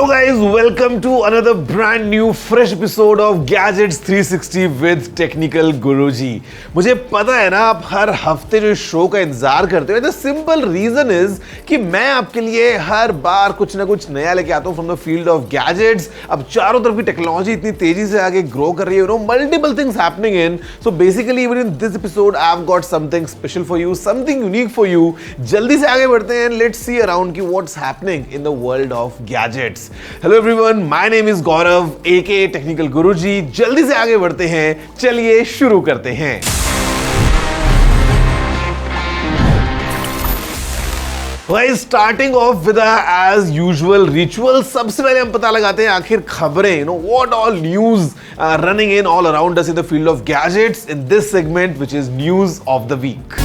Hello guys, welcome to another brand new fresh episode of Gadgets 360 with Technical Guruji। मुझे पता है ना आप हर हफ्ते जो शो का इंतजार करते हो। द सिंपल रीजन इज कि मैं आपके लिए हर बार कुछ ना कुछ नया लेके आता हूँ from the field of gadgets. अब चारों तरफ की टेक्नोलॉजी इतनी तेजी से आगे ग्रो कर रही है, you know, multiple things happening in. So basically even in this episode I have got something special for you, something unique for you. जल्दी से आगे बढ़ते हैं, लेट्स सी अराउंड की what's happening in the world of gadgets. Hello everyone, my name is Gaurav aka Technical Guruji. जल्दी से आगे बढ़ते हैं, चलिए शुरू करते हैं। Starting off with as usual ritual, सबसे पहले हम पता लगाते हैं आखिर खबरें, you know, what all news running in all around us in the field of gadgets in this segment which is news of the week.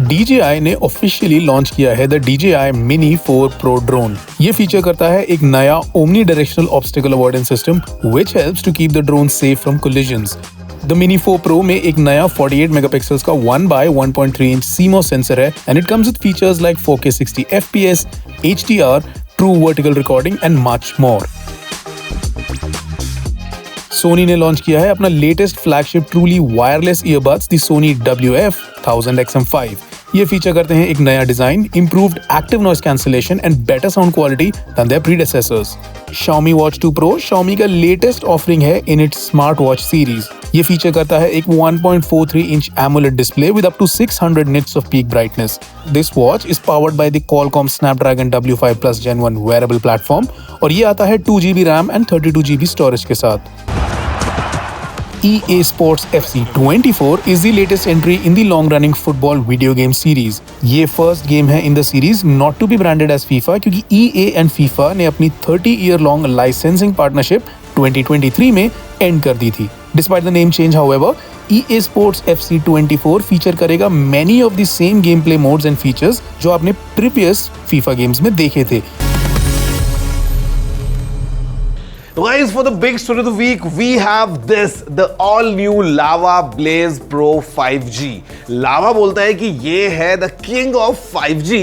DJI ने officially launch किया है the DJI Mini 4 Pro drone. ये feature करता है एक नया omnidirectional obstacle avoidance system which helps to keep the drone safe from collisions. The Mini 4 Pro में एक नया 48 मेगापिक्सल्स का 1x1.3 इंच CMOS सेंसर है and it comes with features like 4K 60 FPS, HDR, true vertical recording and much more. Sony ने launch किया है अपना latest flagship truly wireless earbuds the Sony WF-1000XM5। ये फीचर करते हैं एक नया design, improved active noise cancellation and better sound quality than their predecessors. Xiaomi Watch 2 Pro Xiaomi का लेटेस्ट ऑफरिंग है in its smart watch series. ये feature करता है एक 1.43 inch AMOLED display with up to 600 nits of peak brightness. This watch is powered by the Qualcomm Snapdragon W5 Plus Gen 1 wearable platform और ये आता है 2GB RAM and 32GB storage के साथ। EA Sports FC24 is the latest entry in the long-running football video game series. ये first game है in the series not to be branded as FIFA क्योंकि EA and FIFA ने अपनी 30-year-long licensing partnership 2023 में and कर दी थी। Despite the name change, however, EA Sports FC24 feature करेगा many of the same gameplay modes and features जो आपने previous FIFA games में देखे थे। Guys, for the big story of the week, we have this, the all-new Lava Blaze Pro 5G. Lava बोलता है कि ये है the king of 5G.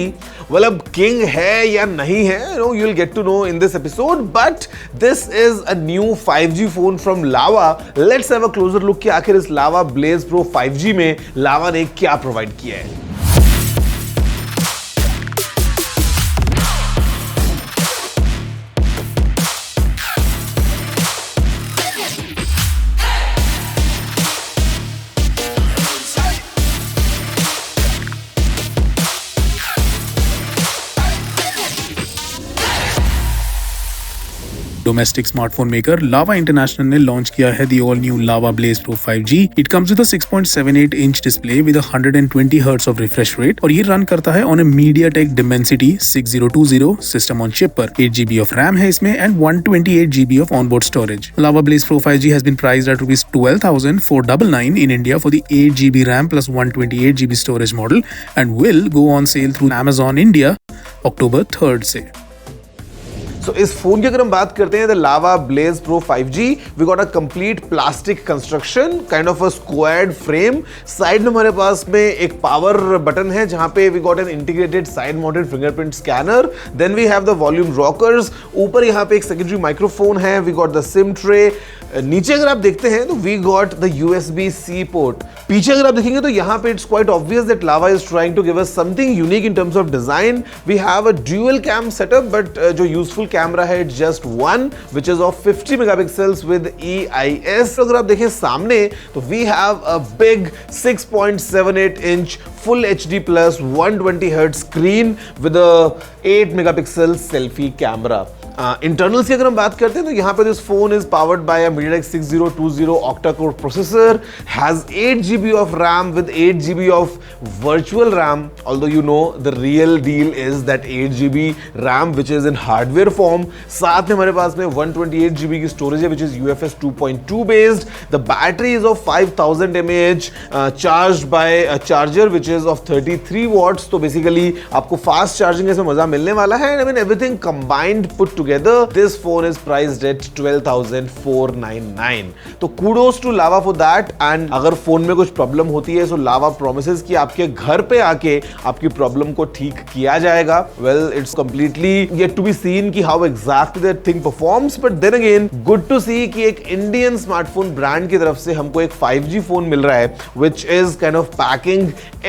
Well, अब king है या नहीं है, you know, you'll get to know in this episode. But this is a new 5G phone from Lava. Let's have a closer look कि आखिर इस Lava Blaze Pro 5G में Lava ने क्या प्रोवाइड किया है। Domestic smartphone maker Lava international ने launch किया है the all new Lava Blaze Pro 5G। It comes with a 6.78 inch display with 120 hertz of refresh rate और ये रन करता है on a MediaTek Dimensity 6020 system on chip पर। 8GB ऑफ रैम है इसमें and 128GB of onboard storage. Lava Blaze Pro 5G has been priced at ₹12,499 in India for the 8GB RAM plus 128GB storage model and will go on sale through Amazon India October 3rd से। So, इस phone की अगर हम बात करते हैं the Lava Blaze Pro 5G, we got a complete plastic construction, kind of a squared frame. Side में हमारे पास में एक पावर बटन है जहां पे we got an integrated side mounted fingerprint scanner. Then we have the volume rockers. ऊपर यहां पे एक सेकेंडरी माइक्रोफोन है। We got the SIM tray. नीचे अगर आप देखते हैं तो we got the USB-C port. पीछे अगर आप देखेंगे तो यहाँ पे it's quite obvious that Lava is trying to give us something unique in terms of design. We have a dual cam setup, but जो यूजफुल कैमरा है it's just one which is of 50 megapixels with EIS। अगर आप देखें सामने तो we have a big 6.78 inch full HD plus 120 hertz screen with a 8 megapixel selfie camera. Internals की अगर हम बात करते हैं तो यहाँ पे this phone is powered by a MediaTek 6020 octa-core processor, has 8GB of RAM with 8GB of virtual RAM. Although you know the real deal is that 8GB RAM which is in hardware form. साथ में हमारे पास में 128GB की storage है which is UFS 2.2 based. The battery is of 5000 mAh, charged by a charger which is of 33 watts. तो basically आपको fast charging इसमें मजा मिलने वाला है। I mean everything combined put together together, this phone is priced at 12,499. तो kudos to Lava for that. And अगर phone में कुछ प्रॉब्लम होती है, so Lava promises कि आपके घर पे आके आपकी प्रॉब्लम को ठीक किया जाएगा. Well, it's completely yet to be seen कि how exactly that thing performs, but then again, good to see कि एक इंडियन स्मार्टफोन ब्रांड की तरफ से हमको एक 5G फोन मिल रहा है, which is kind of packing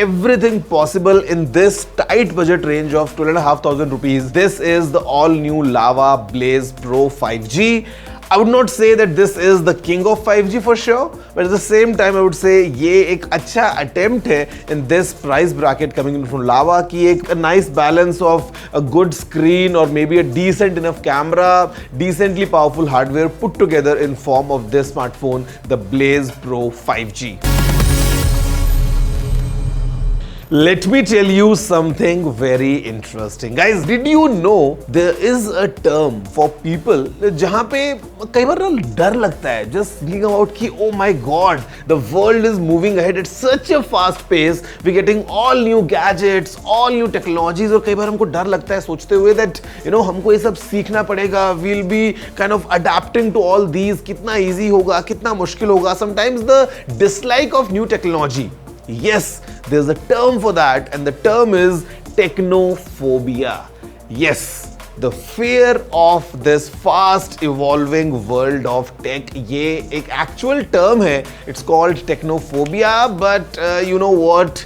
everything possible in this tight budget range of 12,500 rupees. This is the all new Lava Blaze Pro 5G. I would not say that this is the king of 5G for sure, but at the same time I would say ये एक अच्छा attempt है in this price bracket coming in from Lava कि एक a nice balance of a good screen or maybe a decent enough camera, decently powerful hardware put together in form of this smartphone, the Blaze Pro 5G. Let me tell you something very interesting. Guys, did you know there is a term for people जहाँ पे कई बार ना डर लगता है just thinking about कि oh my god, the world is moving ahead at such a fast pace. We're getting all new gadgets, all new technologies और कई बार हमको डर लगता है सोचते हुए that you know हमको ये सब सीखना पड़ेगा. We'll be kind of adapting to all these. कितना easy होगा, कितना मुश्किल होगा. Sometimes the dislike of new technology. Yes, there's a term for that, and the term is technophobia. Yes, the fear of this fast evolving world of tech. ये एक actual term है. It's called technophobia, but you know what?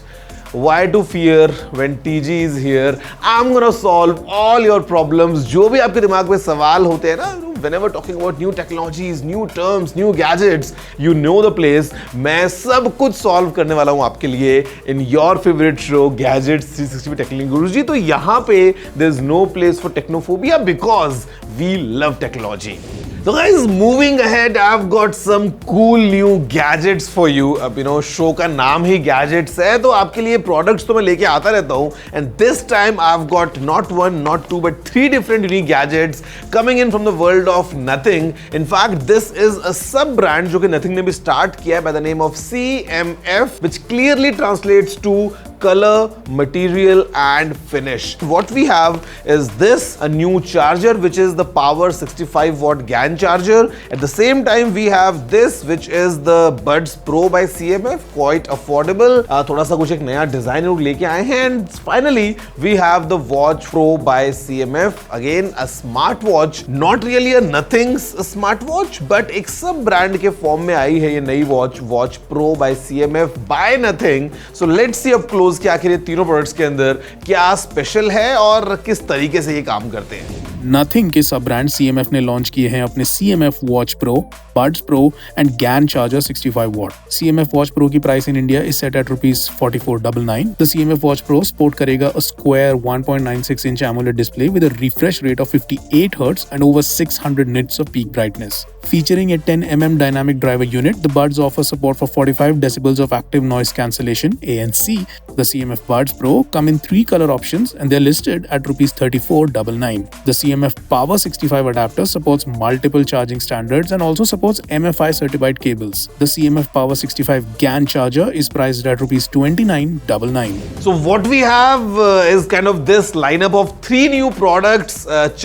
Why to fear when TG is here? I'm gonna solve all your problems. जो भी आपके दिमाग में सवाल होते हैं ना, whenever talking about new technologies, new terms, new gadgets, you know the place. मैं सब कुछ solve करने वाला हूँ आपके लिए in your favorite show, Gadgets 360 Technical Guruji. तो यहाँ पे there's no place for technophobia because we love technology. So guys, moving ahead, I've got some cool new gadgets for you. अब you know show का नाम ही gadgets है, तो आपके लिए products तो मैं लेके आता रहता हूँ. And this time I've got not one, not two, but 3 different unique gadgets coming in from the world of Nothing. In fact, this is a sub brand जो कि Nothing ने भी start किया by the name of CMRF, which clearly translates to color, material and finish. What we have is this, a new charger which is the power 65 watt GAN charger. At the same time we have this which is the Buds Pro by CMF, quite affordable. थोड़ा सा कुछ एक नया design लोग लेके आए हैं. And finally we have the Watch Pro by CMF, again a smart watch, not really a Nothing's smartwatch but एक सब ब्रांड के फॉर्म में आई है ये नई watch, Watch Pro by CMF by Nothing. So let's see up close कि आखिर ये तीनों प्रोडक्ट्स के अंदर क्या स्पेशल है और किस तरीके से ये काम करते हैं. नथिंग के सब ब्रांड CMF ने लॉन्च किए हैं अपने CMF Watch Pro, Buds Pro and GAN Charger 65 watt. CMF Watch Pro की price in India is set at ₹4499. The CMF Watch Pro support करेगा a square 1.96 inch AMOLED display with a refresh rate of 58 Hz and over 600 nits of peak brightness. Featuring a 10 mm dynamic driver unit, the Buds offer support for 45 decibels of active noise cancellation (ANC). The CMF Buds Pro come in 3 color options and they're listed at ₹3499. The CMF Power 65 adapter supports multiple charging standards and also supports MFI certified cables. The CMF Power 65 GAN charger is priced at ₹2999. So what we have is kind of this lineup of 3 new products.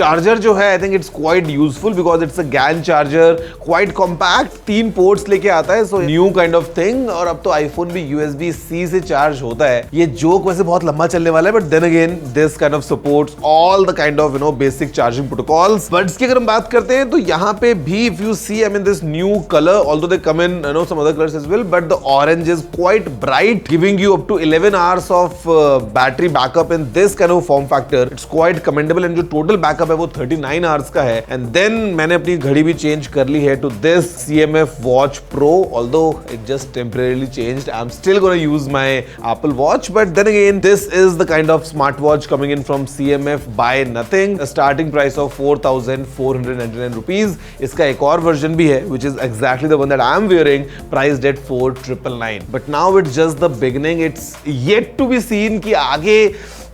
Charger जो है, I think it's quite useful because it's a GAN charger, quite compact, 3 ports लेके आता है, so new kind of thing. और अब तो iPhone भी USB-C से चार्ज होता है. ये जोक वैसे बहुत लंबा चलने वाला है, but then again this kind of supports all the kind of basic charging protocols. Buds की अगर हम बात करते हैं तो यहाँ पे भी if you see I mean this new color, although they come in some other colors as well, but the orange is quite bright, giving you up to 11 hours of battery backup in this kind of form factor. It's quite commendable and जो total backup है वो 39 hours का है. And then मैंने अपनी घड़ी भी change कर ली है to this CMF Watch Pro, although it just temporarily changed. I'm still gonna use my Apple Watch, but then again this is the kind of smartwatch coming in from CMF by Nothing. A starting price of 4,499 rupees. इसका एक और version भी है which is exactly the one that I'm wearing, priced at 4,999. But now it's just the beginning. It's yet to be seen कि आगे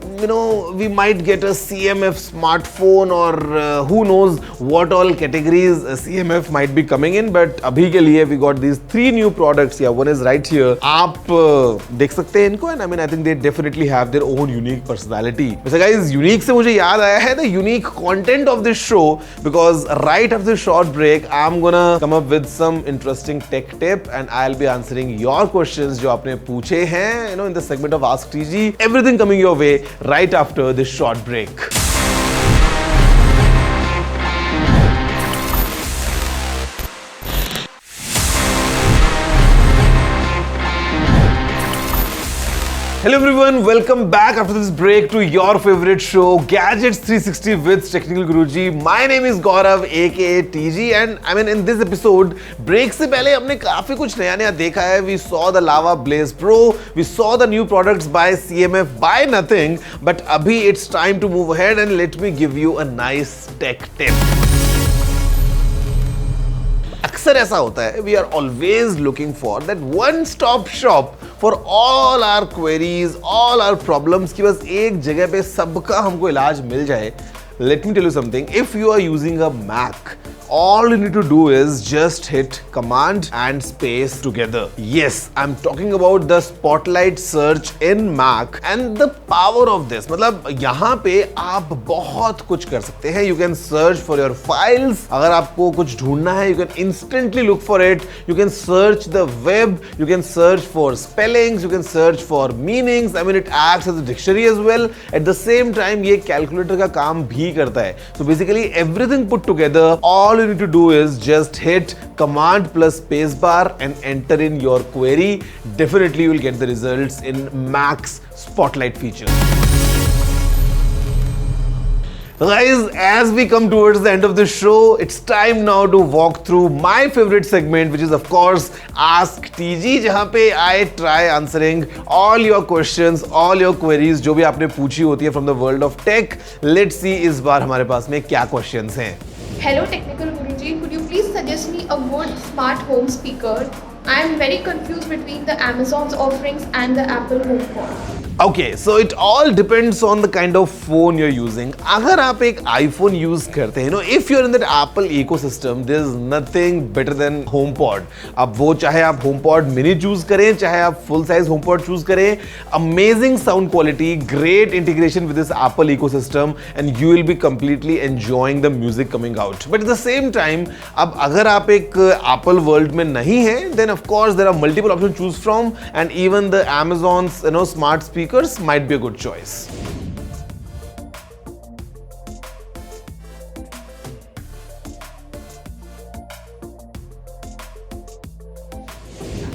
we might get a CMF smartphone or who knows what all categories CMF might be coming in, but abhi ke liye we got these 3 new products. Yeah, one is right here. आप देख सकते हैं इनको, and I mean I think they definitely have their own unique personality. वैसे guys, unique से मुझे याद आया है the unique content of this show, because right after this short break I'm gonna come up with some interesting tech tip and I'll be answering your questions जो आपने पूछे हैं, in the segment of Ask TG. Everything coming your way right after this short break. Hello everyone, welcome back after this break to your favorite show Gadgets 360 with Technical Guruji. My name is Gaurav aka TG and I mean in this episode break से पहले हमने काफी कुछ नया देखा है. We saw the Lava Blaze Pro, we saw the new products by CMF by nothing, but अभी it's time to move ahead and let me give you a nice tech tip. अक्सर ऐसा होता है, we are always looking for that one stop shop for all our queries, all our problems कि बस एक जगह पे सबका हमको इलाज मिल जाए. Let me tell you something, if you are using a Mac, all you need to do is just hit command and space together. Yes, I'm talking about the spotlight search in Mac and the power of this. मतलब यहाँ पे आप बहुत कुछ कर सकते हैं. You can search for your files. अगर आपको कुछ ढूंढना है, you can instantly look for it. You can search the web. You can search for spellings. You can search for meanings. I mean, it acts as a dictionary as well. At the same time, ये calculator का काम भी करता है. So basically, everything put together, all you need to do is just hit command plus spacebar and enter in your query. Definitely you will get the results in Mac's Spotlight feature. Guys, as we come towards the end of the show, it's time now to walk through my favorite segment, which is of course Ask TG, जहाँ पे I try answering all your questions, all your queries जो भी आपने पूछी होती है from the world of tech. Let's see इस बार हमारे पास में क्या questions हैं. Hello Technical Guruji, could you please suggest me a good smart home speaker? I am very confused between the Amazon's offerings and the Apple HomePod. Okay, so it all depends on the kind of phone you're using. अगर आप एक iPhone use करते हैं, if you're in that Apple ecosystem, there's nothing better than HomePod. अब वो चाहे आप HomePod mini choose करें, चाहे आप full size HomePod choose करें, amazing sound quality, great integration with this Apple ecosystem, and you will be completely enjoying the music coming out. But at the same time, अब अगर आप एक Apple world में नहीं हैं, then of course there are multiple options to choose from, and even the Amazon's smart speakers might be a good choice.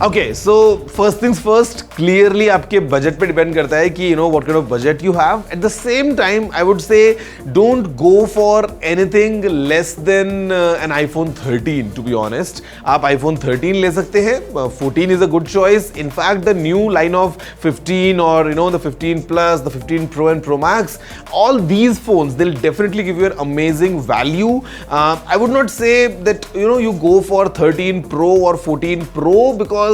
Okay, so first things first, clearly आपके budget पे depend करता है कि what kind of budget you have. At the same time, I would say don't go for anything less than an iPhone 13, to be honest. आप iPhone 13 ले सकते हैं. 14 is a good choice. In fact, the new line of 15 or the 15 Plus, the 15 Pro and Pro Max, all these phones, they'll definitely give you an amazing value. I would not say that you go for 13 Pro or 14 Pro because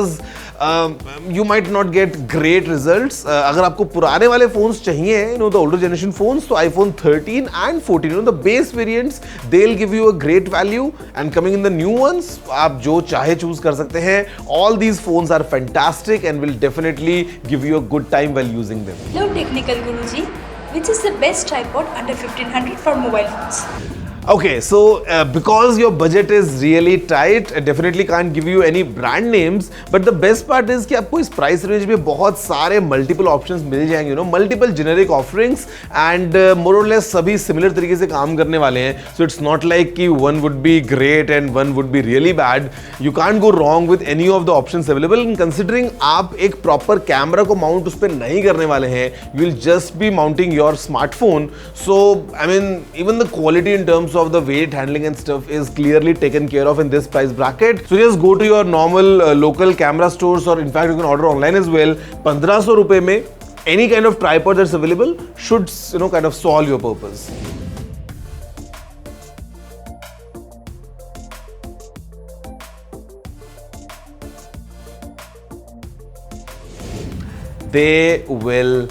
you might not get great results. अगर आपको पुराने वाले phones चाहिए, the older generation phones, so iPhone 13 and 14, the base variants, they'll give you a great value. And coming in the new ones, आप जो चाहे choose कर सकते हैं. All these phones are fantastic and will definitely give you a good time while using them. Hello Technical Guruji, which is the best tripod under 1500 for mobile phones? Okay, so because your budget is really tight, I definitely can't give you any brand names, but the best part is कि आपको इस price range में बहुत सारे multiple options मिल जाएंगे, multiple generic offerings and more or less सभी similar तरीके से काम करने वाले हैं. So it's not like कि one would be great and one would be really bad. You can't go wrong with any of the options available. And considering आप एक proper camera को mount उस पे नहीं करने वाले हैं, you will just be mounting your smartphone. So I mean, even the quality in terms of the weight handling and stuff is clearly taken care of in this price bracket. So just go to your normal local camera stores, or in fact you can order online as well. 1500 रुपए में any kind of tripod that's available should kind of solve your purpose. They will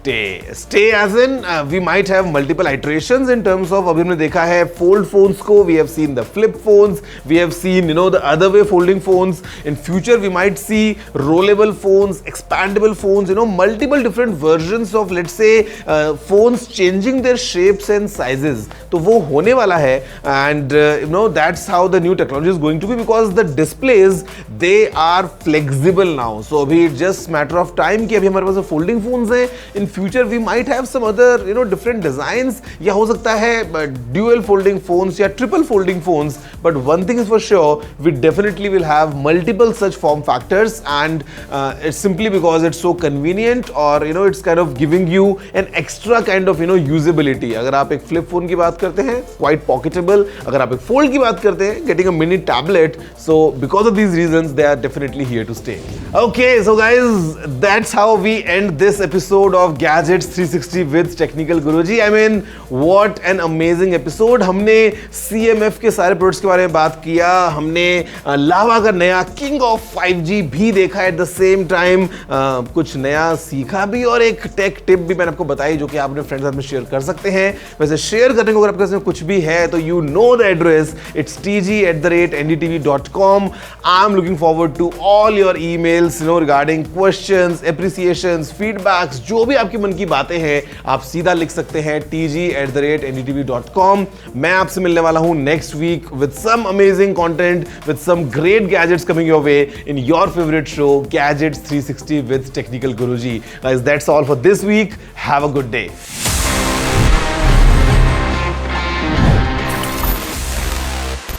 Stay as in we might have multiple iterations in terms of अभी हमने देखा है fold phones को, we have seen the flip phones, we have seen the other way folding phones. In future we might see rollable phones, expandable phones, multiple different versions of, let's say, phones changing their shapes and sizes. तो वो होने वाला है, and that's how the new technology is going to be, because the displays, they are flexible now. So अभी it's just matter of time कि अभी हमारे पास folding phones हैं. In future we might have some other different designs, या हो सकता है dual folding phones या triple folding phones. But one thing is for sure, we definitely will have multiple such form factors, and it's simply because it's so convenient, or it's kind of giving you an extra kind of usability. अगर आप एक flip phone की बात करते हैं, quite pocketable. अगर आप एक fold की बात करते हैं, getting a mini tablet. So because of these reasons, they are definitely here to stay. Okay, so guys, that's how we end this episode of Gadgets 360 with Technical Guruji. I mean, what an amazing episode. हमने CMF के सारे products के बारे में बात किया, हमने लावा का नया किंग ऑफ 5G भी देखा, एट द सेम टाइम कुछ नया सीखा भी, और एक टेक टिप भी मैंने आपको बताई जो कि आप अपने फ्रेंड्स के साथ में शेयर कर सकते हैं. वैसे शेयर करने को अगर आपके पास कुछ भी है तो you know the address, it's tg@ndtv.com. I'm looking forward to all your emails regarding questions, appreciations, feedbacks, जो भी आपकी मन की बातें हैं आप सीधा लिख सकते हैं tg@ndtv.com. मैं आपसे मिलने वाला हूं next week with some amazing content, with some great gadgets coming your way in your favorite show, Gadgets 360 with Technical Guruji. Guys, that's all for this week. Have a good day.